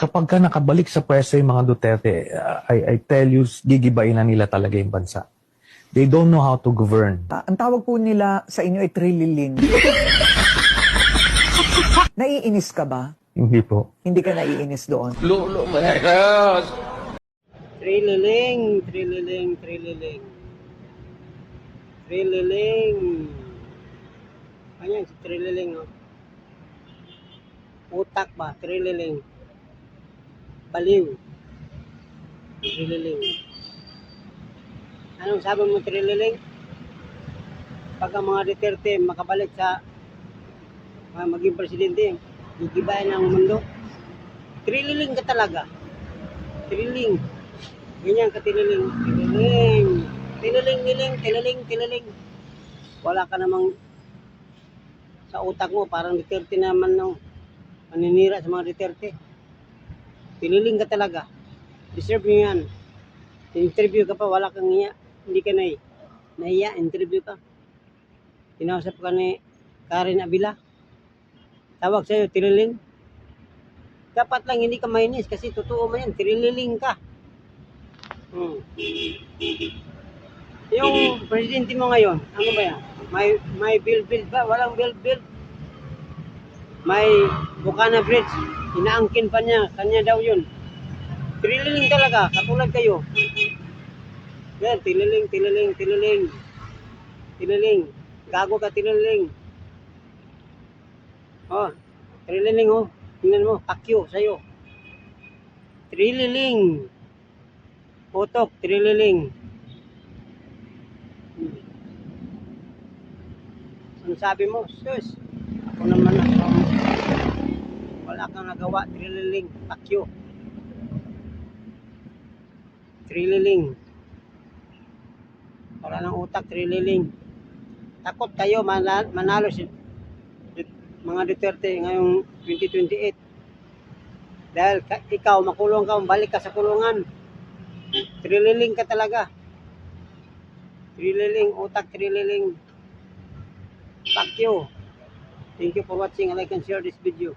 kapag ka nakabalik sa pwesto yung mga Duterte, I tell you, gigibain na nila talaga yung bansa. They don't know how to govern. Ang tawag po nila sa inyo ay trililin. Naiinis ka ba? Hindi po. Hindi ka naiinis doon. Trililing, trililing, trililing. Trililing. Ayan, si trililing, oh. Utak ba? Trililing. Baliw. Trililing. Anong sabi mo, trililing? Pag ang mga Duterte makabalik sa maging presidente, gigibayan ng mundo. Trililing ka talaga. Trililing. Ganyan ka tililing. Tililing. Tililing, niling, tililing, tililing. Wala ka namang sa utak mo, parang Duterte naman no. Maninira sa mga Duterte. Tililing ka talaga. Deserve nyo yan. Interview ka pa, wala kang hiya. Hindi ka nahiya, interview ka. Kinausap ka ni Karen Abila. Tawag sa'yo, tililing. Dapat lang hindi ka mainis kasi totoo man yan, tililing ka. Yung presidente mo ngayon, ano ba yan? May build ba? Walang build. May Bukana Bridge, inaangkin pa niya, kanya daw yun. Tililing talaga, katulad kayo. Yan, tililing. Tililing. Gago ka, tililing. Oh, tililing oh. Tingnan mo, pakyo sa'yo. Tililing. Putok, tililing. Ang sabi mo, sus, ako naman wala kang nagawa, tililing, pakyo. Tililing. Wala ng utak, tililing. Takot kayo manalo si mga Duterte ngayong 2028. Dahil ikaw, makulong ka, balik ka sa kulungan. Tililing ka talaga. Tililing, utak, tililing. Fuck you. Thank you for watching. I like and share this video.